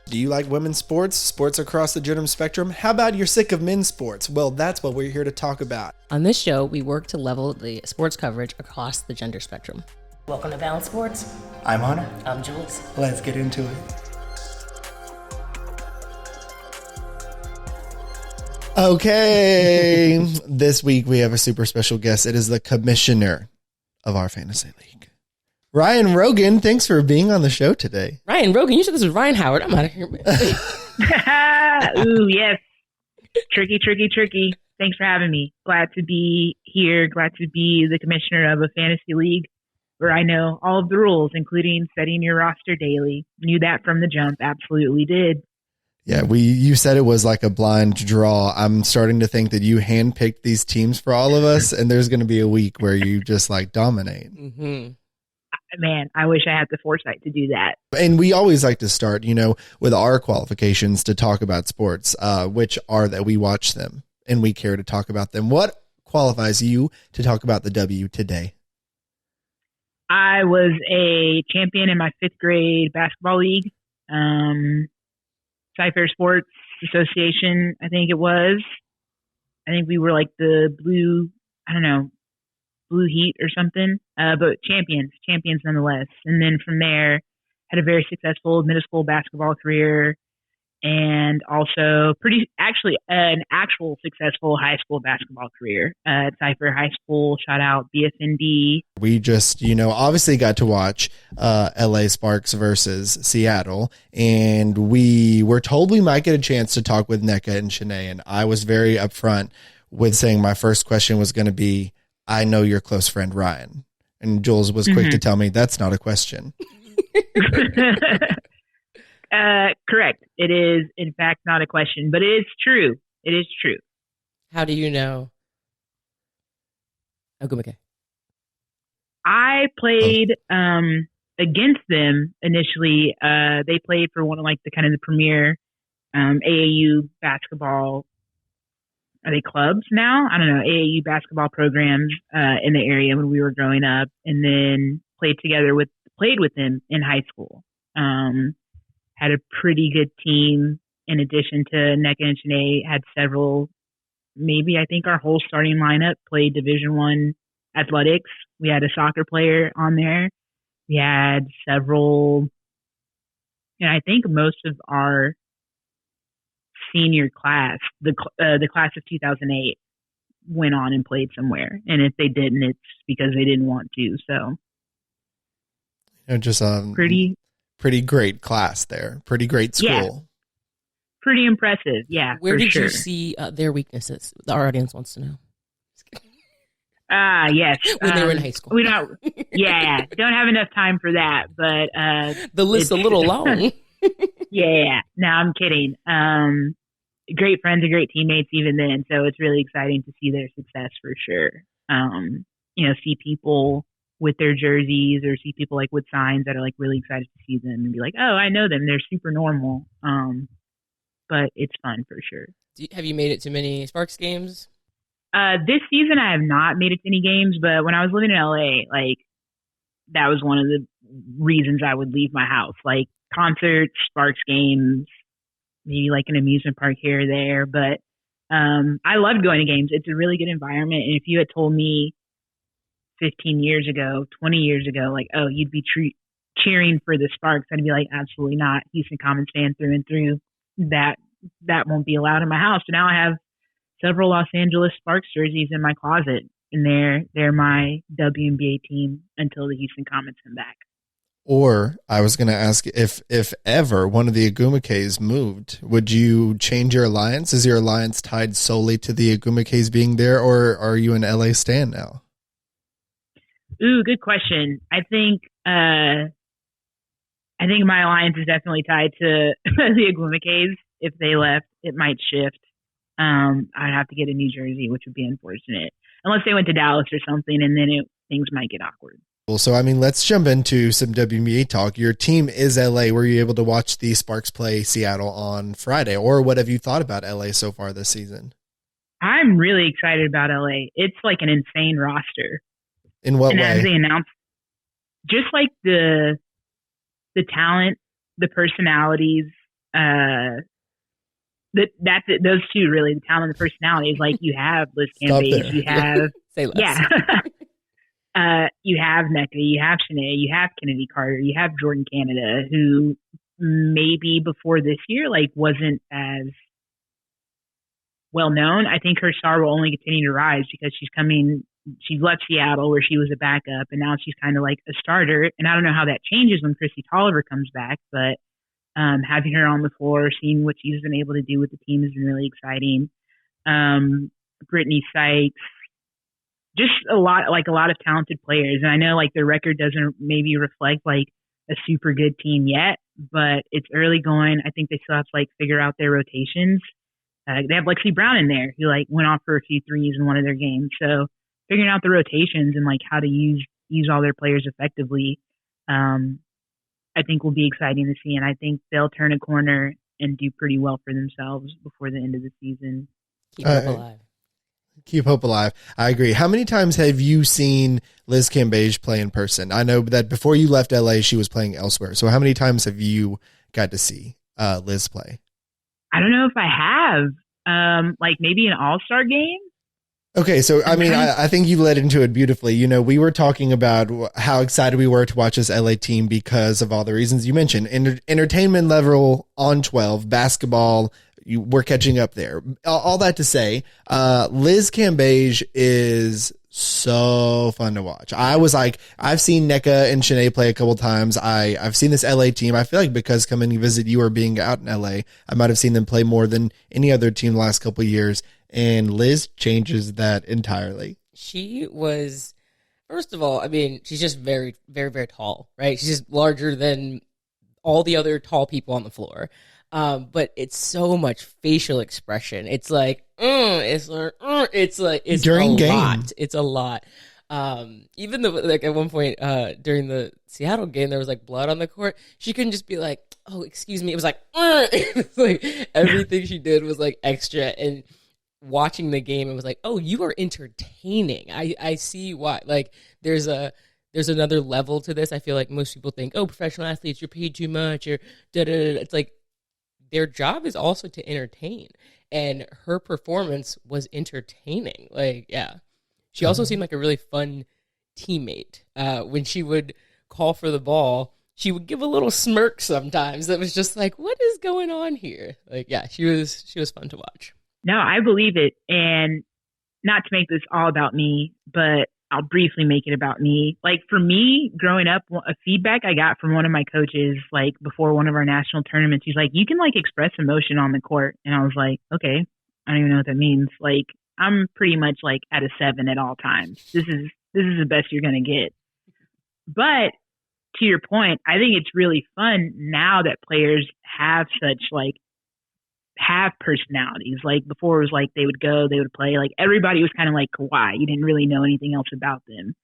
Do you like women's sports? Sports across the gender spectrum? How about you're sick of men's sports? Well, that's what we're here to talk about. On this show, we work to level the sports coverage across the gender spectrum. Welcome to Balance Sports. I'm Hunter. I'm Jewelz. Let's get into it. Okay, this week we have a super special guest. It is the commissioner of our fantasy league, Rhian Rogan. Thanks for being on the show today. Rhian Rogan, you said this was Ryan Howard. I'm out of here, man. Ooh, yes. Tricky. Thanks for having me. Glad to be here. Glad to be the commissioner of a fantasy league where I know all of the rules, including setting your roster daily. Knew that from the jump. Absolutely did. Yeah, you said it was like a blind draw. I'm starting to think that you handpicked these teams for all of us, and there's going to be a week where you just like dominate. Mm-hmm. Man, I wish I had the foresight to do that. And we always like to start, with our qualifications to talk about sports, which are that we watch them and we care to talk about them. What qualifies you to talk about the W today? I was a champion in my 5th grade basketball league. Cypher Sports Association, I think it was. I think we were like the Blue Heat or something. But champions nonetheless. And then from there, had a very successful middle school basketball career, and also an actual successful high school basketball career at Cypher High School. Shout out BFND. We just, obviously got to watch LA Sparks versus Seattle, and we were told we might get a chance to talk with NECA and Shanae, and I was very upfront with saying my first question was going to be, I know your close friend Rhian. And Jewelz was quick to tell me that's not a question. Correct. It is, in fact, not a question, but it is true. It is true. How do you know? Okay. I played against them initially. They played for one of the premier AAU basketball. Are they clubs now? I don't know. AAU basketball programs in the area when we were growing up, and then played with them in high school. Had a pretty good team. In addition to NECA and Shanae, had several. Maybe I think our whole starting lineup played Division I athletics. We had a soccer player on there. We had several, and I think most of our senior class, the class of 2008, went on and played somewhere. And if they didn't, it's because they didn't want to. So, just pretty great class there. Pretty great school. Yeah. Pretty impressive. Yeah. Where did you see their weaknesses? Our audience wants to know. Yes. When they were in high school. We don't. Yeah. Don't have enough time for that. But the list's a little long. Yeah. No, I'm kidding. Great friends and great teammates even then. So it's really exciting to see their success for sure. See people with their jerseys, or see people with signs that are really excited to see them and be like, oh, I know them. They're super normal. But it's fun for sure. Have you made it to many Sparks games? This season I have not made it to any games, but when I was living in LA, that was one of the reasons I would leave my house. Concerts, Sparks games, maybe an amusement park here or there. But I loved going to games. It's a really good environment. And if you had told me 15 years ago, 20 years ago, you'd be cheering for the Sparks, I'd be like, absolutely not. Houston Commons fan through and through. That won't be allowed in my house. So now I have several Los Angeles Sparks jerseys in my closet, and they're my WNBA team until the Houston Commons come back. Or I was going to ask if ever one of the Agumakays moved, would you change your alliance? Is your alliance tied solely to the Agumakays being there, or are you an LA stan now? Ooh, good question. I think my alliance is definitely tied to the Agumakays. If they left, it might shift. I'd have to get a new jersey, which would be unfortunate. Unless they went to Dallas or something, and then things might get awkward. So, let's jump into some WNBA talk. Your team is LA. Were you able to watch the Sparks play Seattle on Friday? Or what have you thought about LA so far this season? I'm really excited about LA. It's an insane roster. In what way? As they announced, just the talent, the personalities, that's it. Those two really, the talent and the personality is like you have Liz Cambage, you have Say less. you have NECA, you have Shanae, you have Kennedy Carter, you have Jordan Canada, who maybe before this year like wasn't as well known. I think her star will only continue to rise because she left Seattle where she was a backup, and now she's kind of like a starter. And I don't know how that changes when Chrissy Tolliver comes back, but having her on the floor, seeing what she's been able to do with the team has been really exciting. Brittany Sykes, just a lot of talented players. And I know like their record doesn't maybe reflect like a super good team yet, but it's early going. I think they still have to like figure out their rotations. They have Lexi Brown in there who like went off for a few threes in one of their games. So figuring out the rotations and like how to use all their players effectively, I think will be exciting to see. And I think they'll turn a corner and do pretty well for themselves before the end of the season. Keep hope alive. Keep hope alive. I agree. How many times have you seen Liz Cambage play in person? I know that before you left LA, she was playing elsewhere. So how many times have you got to see Liz play? I don't know if I have, like maybe an all-star game. Okay, so I mean, I think you led into it beautifully. You know, we were talking about how excited we were to watch this LA team because of all the reasons you mentioned. Entertainment level on 12, basketball, we're catching up there. All that to say, Liz Cambage is so fun to watch. I was like, I've seen NECA and Shanae play a couple times. I've seen this LA team. I feel like because coming to visit you or being out in LA, I might have seen them play more than any other team the last couple of years. And Liz changes that entirely. She was, first of all, I mean, she's just very, very, very tall, right? She's just larger than all the other tall people on the floor. But it's so much facial expression. It's like, it's during a game. lot. It's a lot. Even though, like at one point during the Seattle game, there was like blood on the court. She couldn't just be like, "Oh, excuse me." It was like, it's like everything she did was like extra. And watching the game, it was like, "Oh, you are entertaining." I see why. Like, there's another level to this. I feel like most people think, "Oh, professional athletes, you're paid too much," or da da da. It's like their job is also to entertain, and her performance was entertaining. Like, yeah. She also seemed like a really fun teammate. When she would call for the ball, she would give a little smirk sometimes that was just like, what is going on here? Like, yeah, she was fun to watch. No, I believe it. And not to make this all about me, but I'll briefly make it about me. Like for me, growing up, a feedback I got from one of my coaches, like before one of our national tournaments, he's like, you can like express emotion on the court. And I was like, okay, I don't even know what that means. Like, I'm pretty much like at a 7 at all times. This is the best you're going to get. But to your point, I think it's really fun now that players have personalities. Like before it was like they would play. Like everybody was kind of like Kawhi. You didn't really know anything else about them.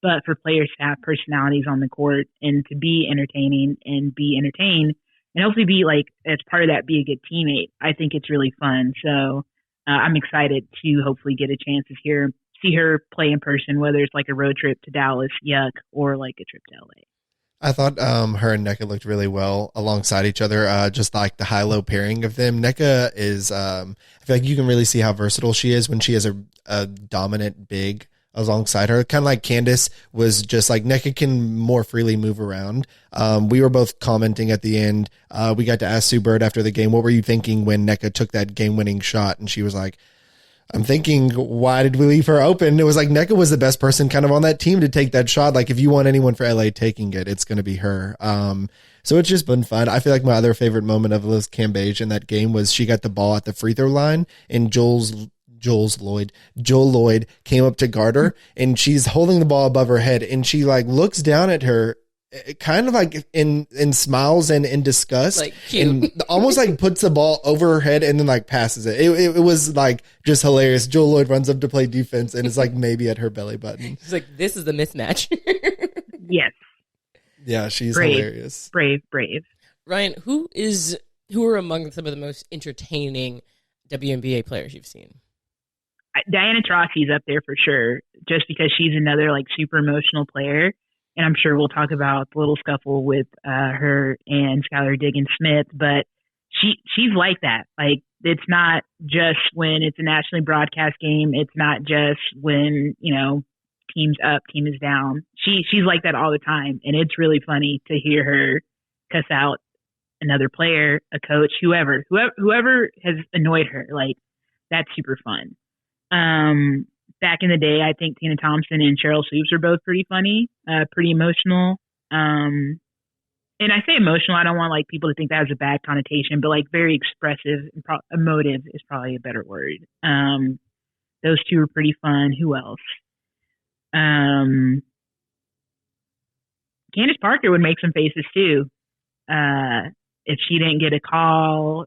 But for players to have personalities on the court and to be entertaining and be entertained and hopefully be like, as part of that, be a good teammate, I think it's really fun. So I'm excited to hopefully get a chance to see her play in person, whether it's like a road trip to Dallas, or like a trip to LA. I thought her and NECA looked really well alongside each other, just like the high-low pairing of them. NECA is, I feel like you can really see how versatile she is when she has a dominant big alongside her. Kind of like Candace was just like NECA can more freely move around. We were both commenting at the end. We got to ask Sue Bird after the game, what were you thinking when NECA took that game-winning shot? And she was like, I'm thinking, why did we leave her open? It was like NECA was the best person kind of on that team to take that shot. Like if you want anyone for LA taking it, it's going to be her. So it's just been fun. I feel like my other favorite moment of Liz Cambage in that game was she got the ball at the free throw line and Joel Lloyd came up to guard her and she's holding the ball above her head and she like looks down at her kind of like in smiles and in disgust, like cute. And almost like puts the ball over her head and then like passes it. It was like just hilarious. Joel Lloyd runs up to play defense and it's like maybe at her belly button. She's like, this is the mismatch. Yes. Yeah, she's brave, hilarious. Brave. Ryan, who are among some of the most entertaining WNBA players you've seen? Diana Taurasi's up there for sure, just because she's another like super emotional player. And I'm sure we'll talk about the little scuffle with her and Skylar Diggins-Smith, but she's like that. Like, it's not just when it's a nationally broadcast game. It's not just when, team's up, team is down. She's like that all the time. And it's really funny to hear her cuss out another player, a coach, whoever has annoyed her. Like, that's super fun. Back in the day, I think Tina Thompson and Cheryl Swoops are both pretty funny, pretty emotional. And I say emotional, I don't want like people to think that has a bad connotation, but like very expressive and emotive is probably a better word. Those two are pretty fun. Who else? Candace Parker would make some faces too. If she didn't get a call,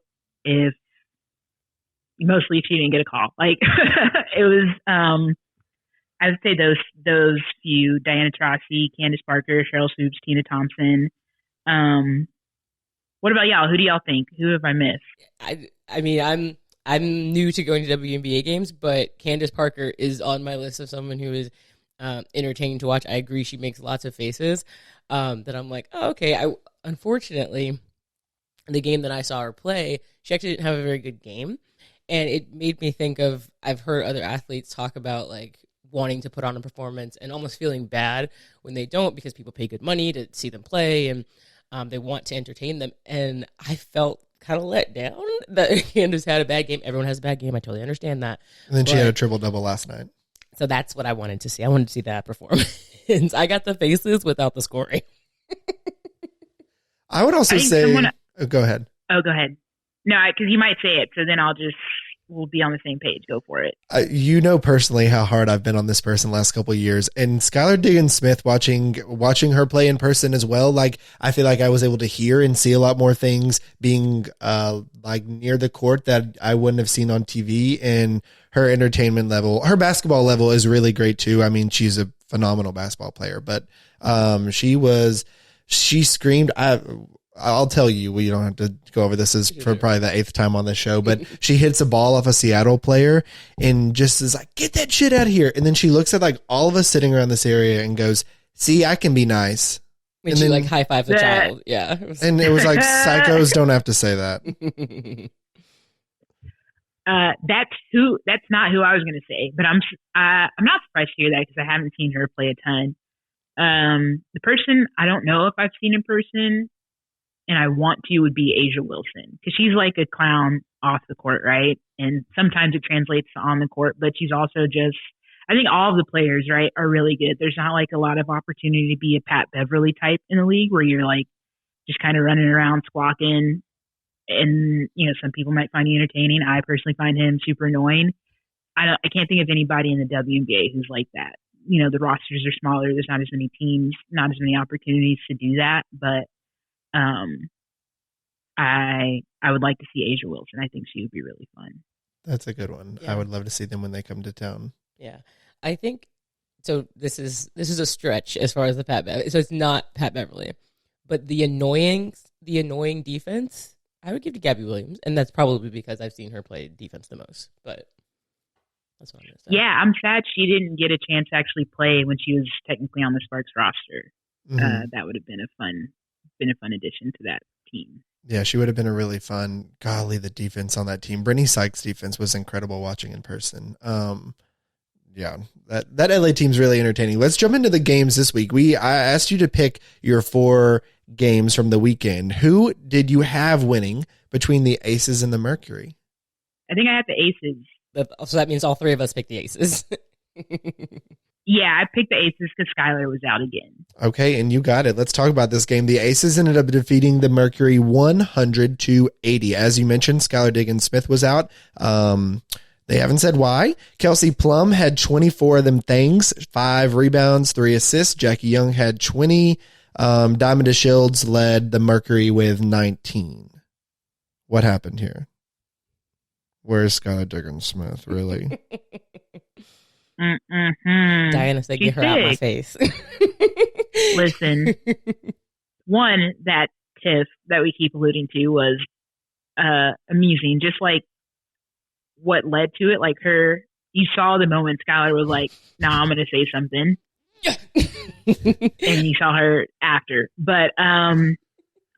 mostly if she didn't get a call, like it was, I would say those few: Diana Taurasi, Candace Parker, Cheryl Swoops, Tina Thompson. What about y'all? Who do y'all think? Who have I missed? I mean, I'm new to going to WNBA games, but Candace Parker is on my list of someone who is entertaining to watch. I agree, she makes lots of faces that I'm like, oh, okay. Unfortunately, the game that I saw her play, she actually didn't have a very good game, and it made me think of, I've heard other athletes talk about like wanting to put on a performance and almost feeling bad when they don't, because people pay good money to see them play and they want to entertain them. And I felt kind of let down that Candace had a bad game. Everyone has a bad game. I totally understand that. And then she had a triple-double last night. So that's what I wanted to see. I wanted to see that performance. I got the faces without the scoring. I would also say... go ahead. Oh, go ahead. No, because you might say it, so then we'll be on the same page. Go for it. You know personally how hard I've been on this person the last couple of years, and Skylar Diggins-Smith, watching her play in person as well. Like, I feel like I was able to hear and see a lot more things being like near the court that I wouldn't have seen on TV. And her entertainment level, her basketball level is really great too. I mean, she's a phenomenal basketball player, but she screamed. I'll tell you, we don't have to go over this as for probably the 8th time on the show, but she hits a ball off a Seattle player and just is like, get that shit out of here. And then she looks at like all of us sitting around this area and goes, see, I can be nice. When and she then, like high fives a child. Yeah. And it was like, psychos don't have to say that. That's not who I was going to say, but I'm not surprised to hear that because I haven't seen her play a ton. The person I don't know if I've seen in person and I want to would be Asia Wilson, because she's like a clown off the court, right? And sometimes it translates to on the court, but she's also just, I think all of the players, right, are really good. There's not like a lot of opportunity to be a Pat Beverly type in the league where you're like just kind of running around squawking. And, some people might find you entertaining. I personally find him super annoying. I can't think of anybody in the WNBA who's like that. The rosters are smaller. There's not as many teams, not as many opportunities to do that. But I would like to see Asia Wilson. I think she would be really fun. That's a good one. Yeah. I would love to see them when they come to town. Yeah, I think so. This is a stretch as far as the Pat Beverly. So it's not Pat Beverly, but the annoying defense, I would give to Gabby Williams, and that's probably because I've seen her play defense the most. But that's what I'm gonna say. Yeah, I'm sad she didn't get a chance to actually play when she was technically on the Sparks roster. Mm-hmm. That would have been a fun addition to that team. Yeah, she would have been a really fun. Golly, the defense on that team. Brittany Sykes' defense was incredible watching in person. Yeah, that LA team's really entertaining. Let's jump into the games this week. I asked you to pick your 4 games from the weekend. Who did you have winning between the Aces and the Mercury? I think I have the Aces. So that means all 3 of us picked the Aces. Yeah, I picked the Aces because Skylar was out again. Okay, and you got it. Let's talk about this game. The Aces ended up defeating the Mercury 100-80. As you mentioned, Skylar Diggins-Smith was out. They haven't said why. Kelsey Plum had 24 of them things, 5 rebounds, 3 assists. Jackie Young had 20. Diamond Shields led the Mercury with 19. What happened here? Where's Skylar Diggins-Smith, really? Diana said, get her out my face. Listen, one, that tiff that we keep alluding to was amusing. Just like what led to it, like you saw the moment Skylar was like, "Nah, I'm going to say something," and you saw her after. But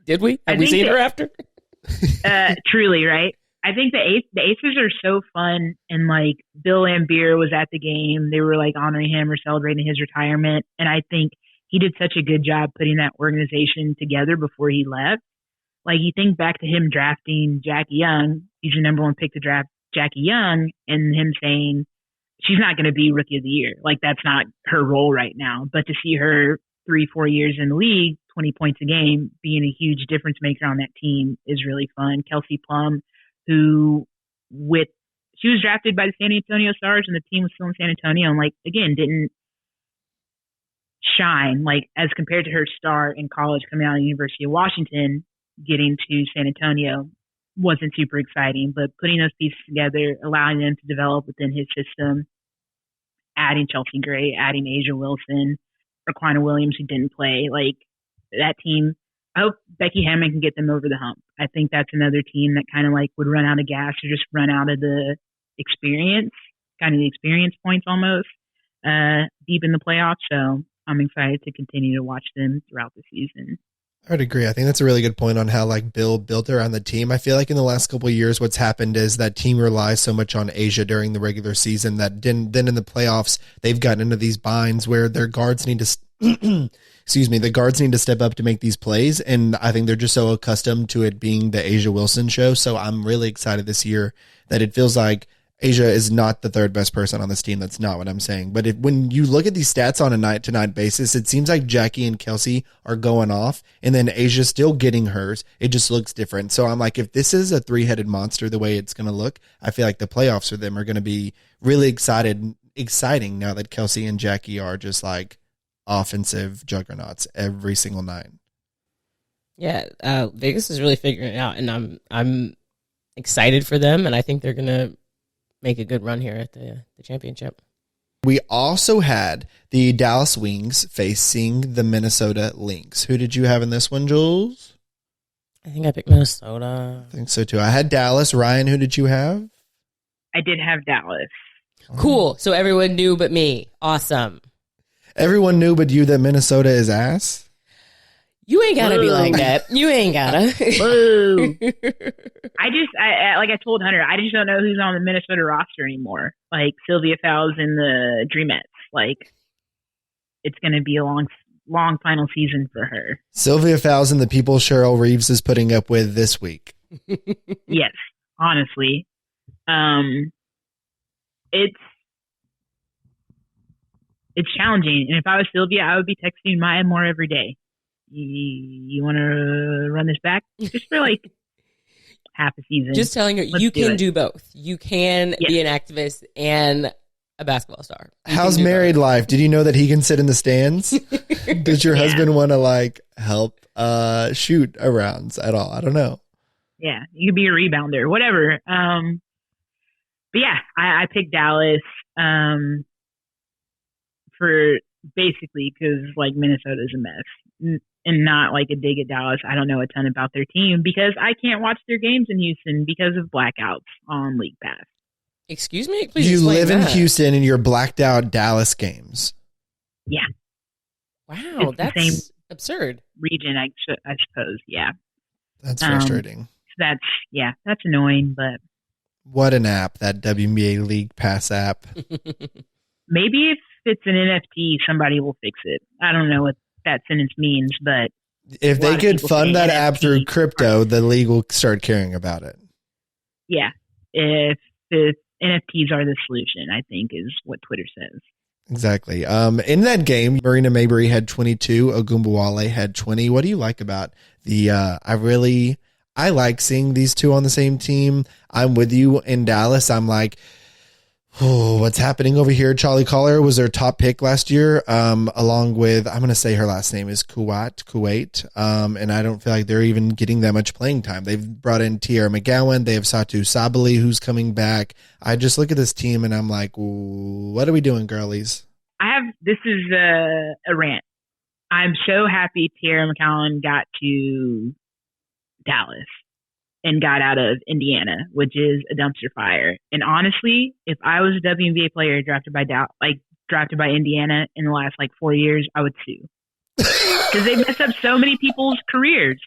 did we? Have we seen her after? Truly, right? I think the Aces are so fun, and like Bill Laimbeer was at the game. They were like honoring him or celebrating his retirement, and I think he did such a good job putting that organization together before he left. Like you think back to him drafting Jackie Young, he's your number one pick to draft Jackie Young, and him saying she's not going to be rookie of the year. Like that's not her role right now. But to see her 3-4 years in the league, 20 points a game, being a huge difference maker on that team is really fun. Kelsey Plum, who she was drafted by the San Antonio Stars and the team was still in San Antonio and like, again, didn't shine like as compared to her star in college coming out of the University of Washington, getting to San Antonio wasn't super exciting, but putting those pieces together, allowing them to develop within his system, adding Chelsea Gray, adding Asia Wilson, Raquina Williams, who didn't play, like that team. I hope Becky Hammond can get them over the hump. I think that's another team that kind of like would run out of gas or just run out of the experience, kind of the experience points almost, deep in the playoffs. So I'm excited to continue to watch them throughout the season. I would agree. I think that's a really good point on how like Bill built around the team. I feel like in the last couple of years, what's happened is that team relies so much on Asia during the regular season that then in the playoffs, they've gotten into these binds where their guards need to, the guards need to step up to make these plays. And I think they're just so accustomed to it being the Asia Wilson show. So I'm really excited this year that it feels like Asia is not the third best person on this team. That's not what I'm saying. But when you look at these stats on a night-to-night basis, it seems like Jackie and Kelsey are going off, and then Asia's still getting hers. It just looks different. So I'm like, if this is a three-headed monster the way it's going to look, I feel like the playoffs for them are going to be really exciting now that Kelsey and Jackie are just like offensive juggernauts every single night. Yeah, Vegas is really figuring it out, and I'm excited for them, and I think they're going to make a good run here at the championship. We also had the Dallas Wings facing the Minnesota Lynx. Who did you have in this one, Jewelz? I think I picked Minnesota. I think so too. I had Dallas. Ryan, who did you have? I did have Dallas. Cool. So everyone knew but me. Awesome. Everyone knew but you that Minnesota is ass? You ain't gotta be like that. You ain't gotta. Whoa. I like I told Hunter, I just don't know who's on the Minnesota roster anymore. Like Sylvia Fowles in the Dreamettes. Like it's going to be a long final season for her. Sylvia Fowles and the people Cheryl Reeves is putting up with this week. Yes, honestly. It's challenging. And if I was Sylvia, I would be texting Maya more every day. You want to run this back just for like half a season? Just telling her you can do both. You can be an activist and a basketball star. How's married life? Did you know that he can sit in the stands? Does your husband want to like help shoot arounds at all? I don't know. Yeah, you could be a rebounder, whatever. But yeah, I picked Dallas for basically because like Minnesota's a mess. And not like a dig at Dallas. I don't know a ton about their team because I can't watch their games in Houston because of blackouts on League Pass. Excuse me? Please you live in that. Houston and you're blacked out Dallas games. Yeah. Wow, that's absurd. Region, I suppose. Yeah. That's frustrating. That's annoying, but. What an app, that WNBA League Pass app. Maybe if it's an NFT, somebody will fix it. I don't know what that sentence means, but if they could fund that app through crypto, the league will start caring about it. Yeah. If NFTs are the solution, I think is what Twitter says. Exactly. In that game, Marina Mabrey had 22, Ogunbowale had 20. What do you like about the I like seeing these two on the same team. I'm with you in Dallas. I'm like, oh, what's happening over here? Charlie Collier was their top pick last year, along with, I'm going to say her last name is Kuwait. And I don't feel like they're even getting that much playing time. They've brought in Tierra McGowan. They have Satu Sabali, who's coming back. I just look at this team and I'm like, what are we doing, girlies? This is a rant. I'm so happy Tierra McGowan got to Dallas and got out of Indiana, which is a dumpster fire. And honestly, if I was a WNBA player drafted by Indiana in the last 4 years, I would sue because they messed up so many people's careers.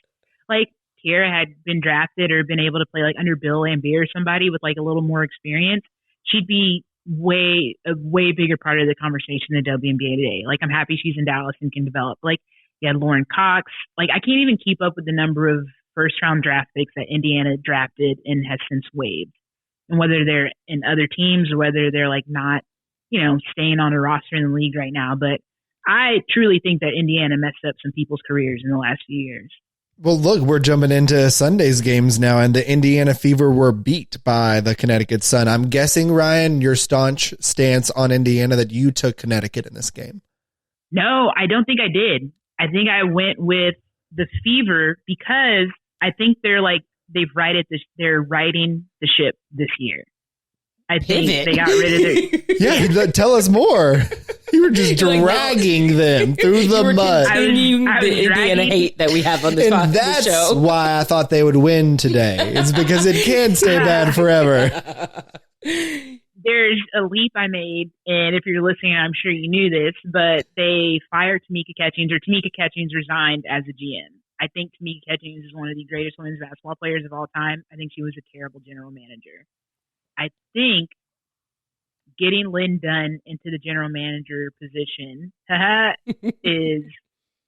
Like Kiera had been drafted or been able to play like under Bill Laimbeer or somebody with like a little more experience, she'd be a way bigger part of the conversation in the WNBA today. Like, I'm happy she's in Dallas and can develop. Like, you had Lauren Cox. Like, I can't even keep up with the number of first round draft picks that Indiana drafted and has since waived. And whether they're in other teams or whether they're like not, staying on a roster in the league right now. But I truly think that Indiana messed up some people's careers in the last few years. Well, look, we're jumping into Sunday's games now, and the Indiana Fever were beat by the Connecticut Sun. I'm guessing, Ryan, your staunch stance on Indiana that you took Connecticut in this game. No, I don't think I did. I think I went with the Fever because I think they're riding the ship this year. I think they got rid of their... Yeah, tell us more. You were just dragging them through the mud. Continuing the Indiana hate that we have on this and that's show. Why I thought they would win today. It's because it can't stay bad forever. There's a leap I made, and if you're listening, I'm sure you knew this, but they fired Tamika Catchings resigned as a GM. I think Tamika Catchings is one of the greatest women's basketball players of all time. I think she was a terrible general manager. I think getting Lynn Dunn into the general manager position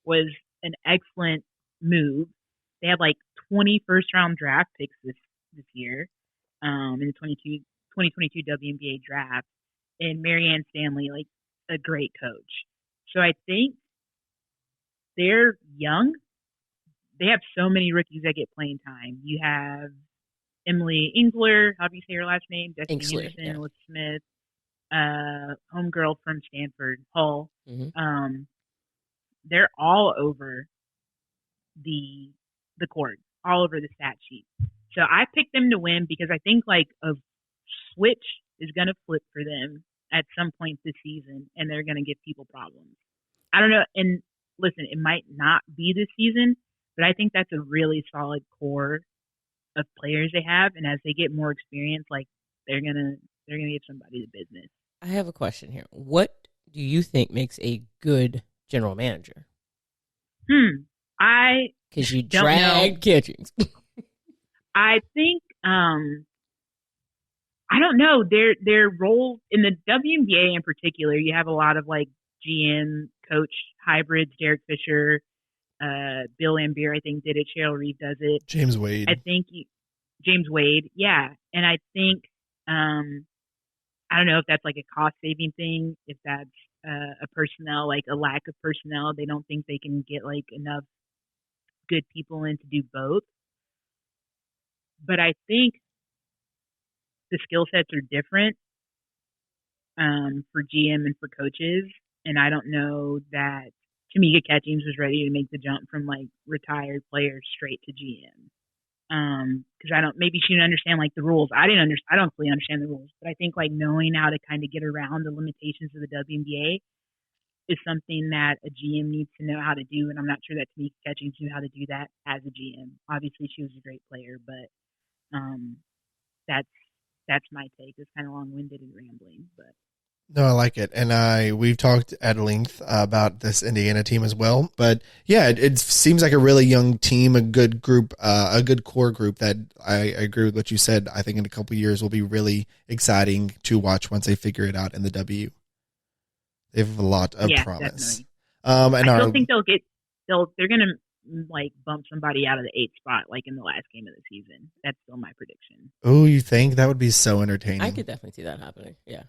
was an excellent move. They had like 20 first round draft picks this year in the 2022 WNBA draft, and Marianne Stanley, like a great coach. So I think they're young. They have so many rookies that get playing time. You have Emily Ingsler, how do you say her last name? Destiny Henderson, Elizabeth Smith, homegirl from Stanford, Hull. Mm-hmm. They're all over the court, all over the stat sheet. So I picked them to win because I think like a switch is going to flip for them at some point this season, and they're going to give people problems. I don't know. And listen, it might not be this season, but I think that's a really solid core of players they have, and as they get more experience, like they're gonna give somebody the business. I have a question here. What do you think makes a good general manager? Because you dragged Catchings. I think I don't know their role in the WNBA in particular. You have a lot of like GM coach hybrids. Derek Fisher. Bill Laimbeer, I think, did it. Cheryl Reeve does it. James Wade. I think James Wade, yeah. And I think I don't know if that's like a cost saving thing, if that's a personnel, like a lack of personnel. They don't think they can get like enough good people in to do both. But I think the skill sets are different for GM and for coaches. And I don't know that Tamika Catchings was ready to make the jump from like retired player straight to GM. Because maybe she didn't understand like the rules. I don't fully understand the rules, but I think like knowing how to kind of get around the limitations of the WNBA is something that a GM needs to know how to do. And I'm not sure that Tamika Catchings knew how to do that as a GM. Obviously she was a great player, but that's my take. It's kind of long-winded and rambling, but. No, I like it. And we've talked at length about this Indiana team as well. But yeah, it seems like a really young team, a good group, a good core group that I agree with what you said. I think in a couple of years will be really exciting to watch once they figure it out in the W. They have a lot of promise. And I don't think they're going to like bump somebody out of the 8th spot like in the last game of the season. That's still my prediction. Oh, you think? That would be so entertaining. I could definitely see that happening. Yeah.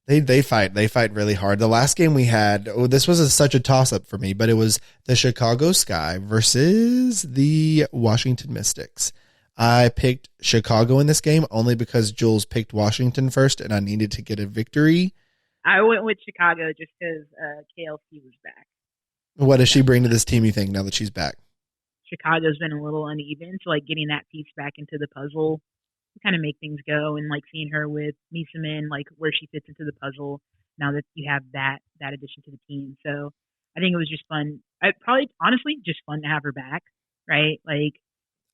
They fight really hard. The last game we had, this was such a toss-up for me, but it was the Chicago Sky versus the Washington Mystics. I picked Chicago in this game only because Jewelz picked Washington first, and I needed to get a victory. I went with Chicago just because KLC was back. What does she bring to this team, you think, now that she's back? Chicago's been a little uneven, so like getting that piece back into the puzzle kind of make things go, and like seeing her with Misamin, like where she fits into the puzzle now that you have that addition to the team. So I think it was just fun. Honestly just fun to have her back, right? Like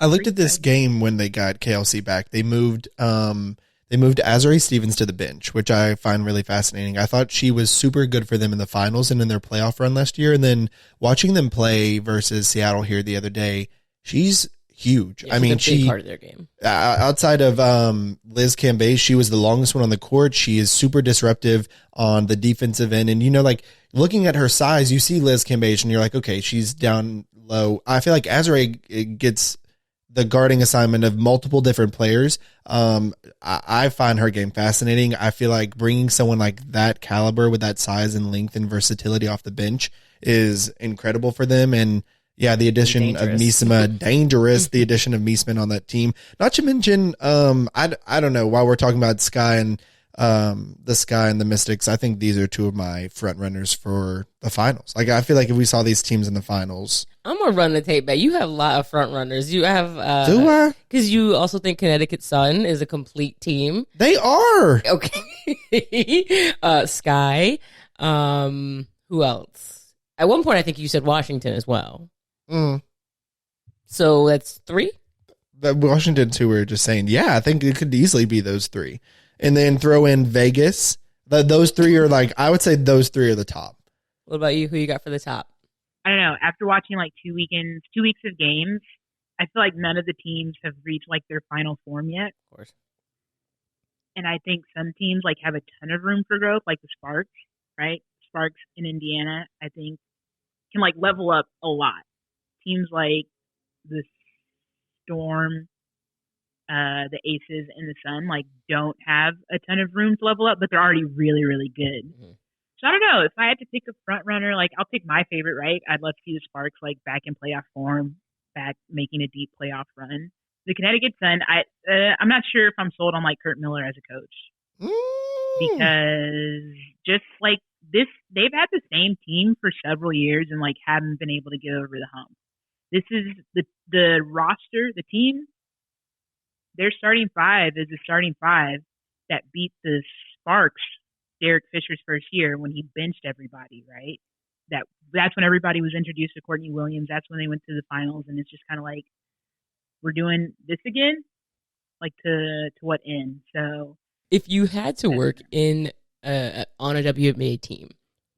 I looked at this game when they got KLC back. They moved Azurá Stevens to the bench, which I find really fascinating. I thought she was super good for them in the finals and in their playoff run last year. And then watching them play versus Seattle here the other day, she's huge. Yeah, I mean, she's a big part of their game. Outside of Liz Cambage, she was the longest one on the court. She is super disruptive on the defensive end. And, like looking at her size, you see Liz Cambage and you're like, okay, she's down low. I feel like Azrae gets the guarding assignment of multiple different players. I find her game fascinating. I feel like bringing someone like that caliber with that size and length and versatility off the bench is incredible for them. And yeah, the addition of Misma, dangerous. The addition of Misma on that team. Not to mention, I don't know. While we're talking about Sky and the Sky and the Mystics, I think these are two of my front runners for the finals. Like, I feel like if we saw these teams in the finals, I'm gonna run the tape back. You have a lot of front runners. You have do I? Because you also think Connecticut Sun is a complete team. They are. Okay. Sky. Who else? At one point, I think you said Washington as well. So that's 3? The Washington two were just saying, yeah, I think it could easily be those 3. And then throw in Vegas. Those 3 are like, I would say those 3 are the top. What about you? Who you got for the top? I don't know. After watching like 2 weeks of games, I feel like none of the teams have reached like their final form yet. Of course. And I think some teams like have a ton of room for growth, like the Sparks, right? Sparks in Indiana, I think, can like level up a lot. Teams like the Storm, the Aces, and the Sun like don't have a ton of room to level up, but they're already really, really good. Mm-hmm. So I don't know. If I had to pick a front runner, like I'll pick my favorite, right? I'd love to see the Sparks like back in playoff form, back making a deep playoff run. The Connecticut Sun, I'm not sure if I'm sold on like Kurt Miller as a coach because just like this, they've had the same team for several years and like haven't been able to get over the hump. This is the roster, the team. Their starting 5 is the starting 5 that beat the Sparks Derek Fisher's first year when he benched everybody, right? That's when everybody was introduced to Courtney Williams. That's when they went to the finals, and it's just kind of like, we're doing this again? Like, to what end? So, if you had to work on a WNBA team,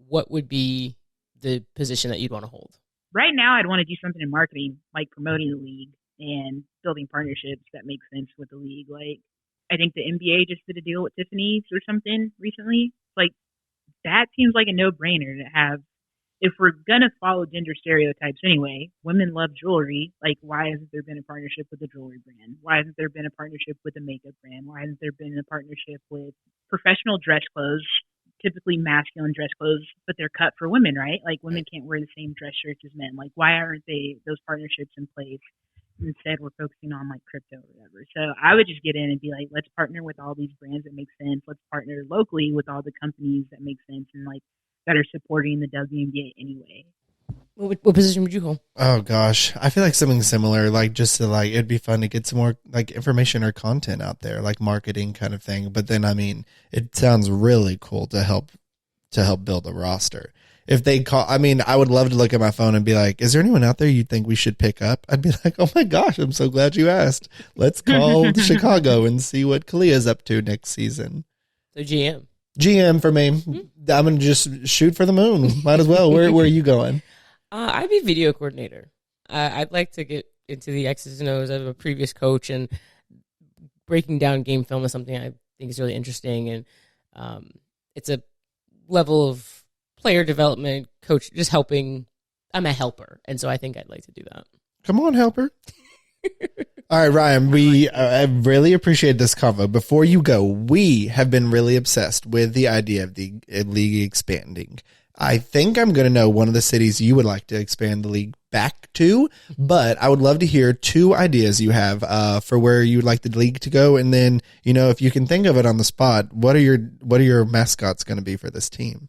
what would be the position that you'd want to hold? Right now, I'd want to do something in marketing, like promoting the league and building partnerships that make sense with the league. Like, I think the NBA just did a deal with Tiffany's or something recently. Like, that seems like a no-brainer to have. If we're going to follow gender stereotypes anyway, women love jewelry. Like, why hasn't there been a partnership with a jewelry brand? Why hasn't there been a partnership with a makeup brand? Why hasn't there been a partnership with professional dress clothes, typically masculine dress clothes, but they're cut for women, right? Like, women can't wear the same dress shirts as men. Like, why aren't those partnerships in place? Instead, we're focusing on like crypto or whatever. So I would just get in and be like, let's partner with all these brands that make sense. Let's partner locally with all the companies that make sense and like that are supporting the WNBA anyway. What position would you hold? Oh gosh, I feel like something similar. Like, just to like, it'd be fun to get some more like information or content out there, like marketing kind of thing. But then, I mean, it sounds really cool to help build a roster. If they call, I mean, I would love to look at my phone and be like, is there anyone out there you think we should pick up? I'd be like, oh my gosh, I'm so glad you asked. Let's call Chicago and see what Kalia's up to next season. So GM for me. Mm-hmm. I'm going to just shoot for the moon. Might as well. Where are you going? I'd be video coordinator. I'd like to get into the X's and O's. I have a previous coach, and breaking down game film is something I think is really interesting. And it's a level of player development, coach, just helping. I'm a helper, and so I think I'd like to do that. Come on, helper. All right, Ryan, I really appreciate this convo. Before you go, we have been really obsessed with the idea of the league expanding. I think I'm going to know one of the cities you would like to expand the league back to, but I would love to hear 2 ideas you have for where you'd like the league to go. And then, if you can think of it on the spot, what are your mascots going to be for this team?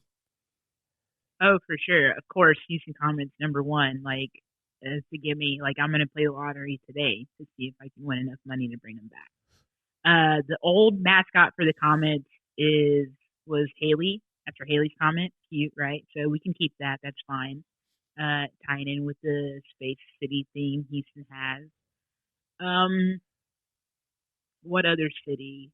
Oh, for sure. Of course, Houston Comets, number 1, like, to give me, like, I'm going to play the lottery today to see if I can win enough money to bring them back. The old mascot for the Comets was Haley, after Haley's Comet. Cute, right? So we can keep that. That's fine. Tying in with the Space City theme Houston has. What other city?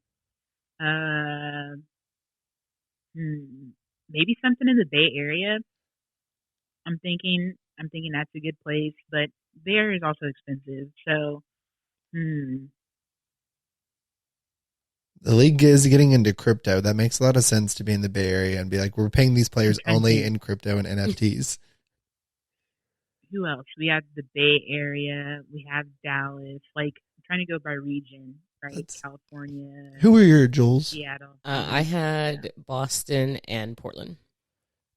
Maybe something in the Bay Area. I'm thinking I'm thinking that's a good place, but there is also expensive. So, The league is getting into crypto. That makes a lot of sense to be in the Bay Area and be like, we're paying these players only in crypto and NFTs. Who else? We have the Bay Area. We have Dallas. Like, I'm trying to go by region, right? California. Who were your Jewelz? Seattle. I had Boston and Portland.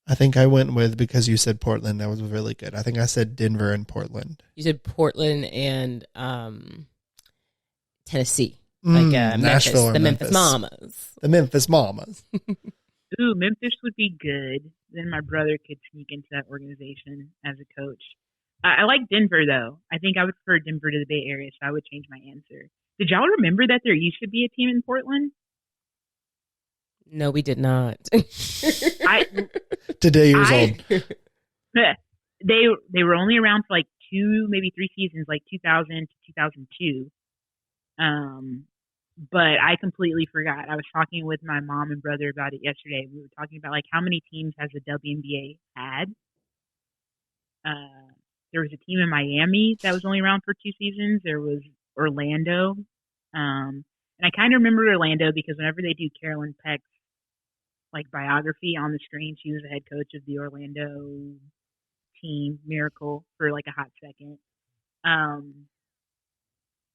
I think I went with, because you said Portland, that was really good. I think I said Denver and Portland. You said Portland and Tennessee. Like Nashville, Memphis. The Memphis Mamas. The Memphis Mamas. Ooh, Memphis would be good. Then my brother could sneak into that organization as a coach. I like Denver, though. I think I would prefer Denver to the Bay Area, so I would change my answer. Did y'all remember that there used to be a team in Portland? No, we did not. Today years old. They were only around for like 2, maybe 3 seasons, like 2000 to 2002. But I completely forgot. I was talking with my mom and brother about it yesterday. We were talking about like how many teams has the WNBA had. There was a team in Miami that was only around for 2 seasons. There was Orlando. And I kind of remember Orlando because whenever they do Carolyn Peck's like biography on the screen, she was the head coach of the Orlando team, Miracle, for like a hot second.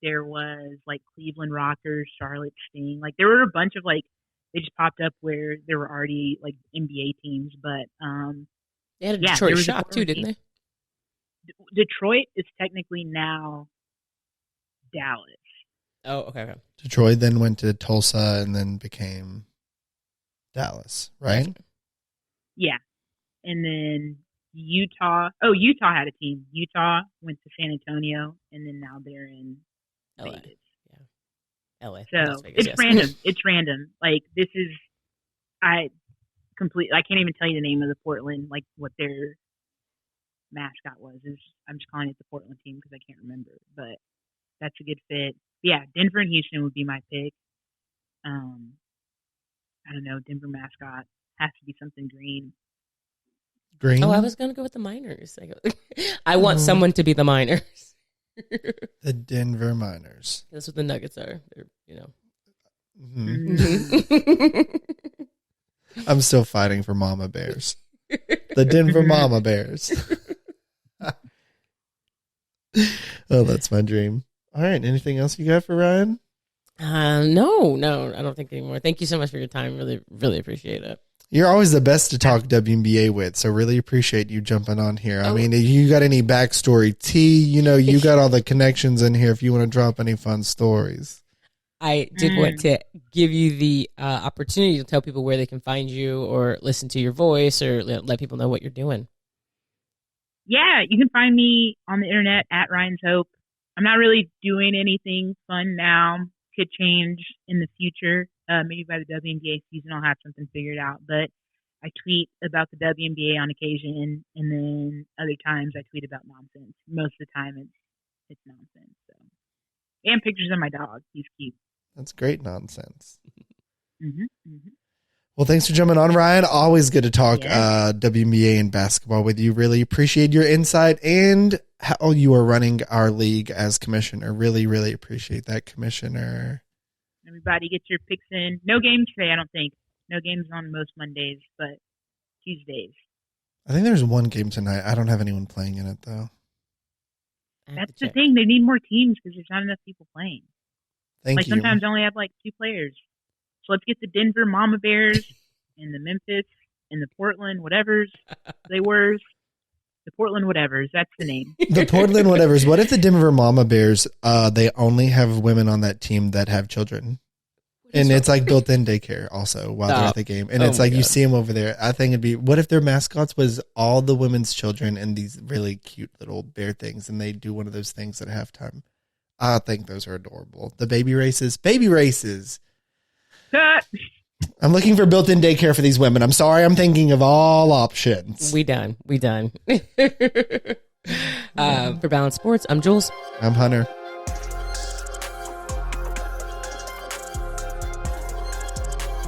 There was like Cleveland Rockers, Charlotte Sting. Like there were a bunch of like, they just popped up where there were already like NBA teams. But they had a Detroit shop too, didn't they? Detroit is technically now Dallas. Oh, okay. Detroit then went to Tulsa and then became Dallas, right? Yeah. And then Utah. Oh, Utah had a team. Utah went to San Antonio, and then now they're in LA. Vegas. Yeah. LA. So Vegas, it's random. It's random. Like this is, I can't even tell you the name of the Portland, like what their mascot was. I'm just calling it the Portland team because I can't remember, but that's a good fit. Yeah, Denver and Houston would be my pick. I don't know. Denver mascot has to be something green. Green? Oh, I was going to go with the Miners. I want someone to be the Miners. The Denver Miners. That's what the Nuggets are. They're, I'm still fighting for Mama Bears. The Denver Mama Bears. Oh, that's my dream. All right. Anything else you got for Ryan? No, I don't think anymore. Thank you so much for your time. Really, really appreciate it. You're always the best to talk WNBA with, so really appreciate you jumping on here. I mean, you got any backstory tea? You got all the connections in here if you want to drop any fun stories. I did want to give you the opportunity to tell people where they can find you or listen to your voice or let people know what you're doing. Yeah, you can find me on the internet at Ryan's Hope. I'm not really doing anything fun now. Could change in the future. Maybe by the WNBA season, I'll have something figured out. But I tweet about the WNBA on occasion, and then other times I tweet about nonsense. Most of the time, it's nonsense. So, and pictures of my dog. He's cute. That's great nonsense. Mm-hmm. Well, thanks for jumping on, Ryan. Always good to talk WNBA and basketball with you. Really appreciate your insight and how you are running our league as commissioner. Really, really appreciate that, Commissioner. Everybody get your picks in. No games today, I don't think. No games on most Mondays, but Tuesdays. I think there's one game tonight. I don't have anyone playing in it, though. That's the thing. They need more teams because there's not enough people playing. Thank you. Sometimes I only have 2 players. So let's get the Denver Mama Bears and the Memphis and the Portland whatevers they were. The Portland whatevers. That's the name. The Portland whatevers. What if the Denver Mama Bears, they only have women on that team that have children? And it's like built-in daycare also while they're at the game. And it's like you see them over there. I think it'd be, what if their mascots was all the women's children and these really cute little bear things and they do one of those things at halftime? I think those are adorable. The baby races. Baby races. I'm looking for built-in daycare for these women. I'm sorry. I'm thinking of all options. We done. For Balance Sports, I'm Jewelz. I'm Hunter.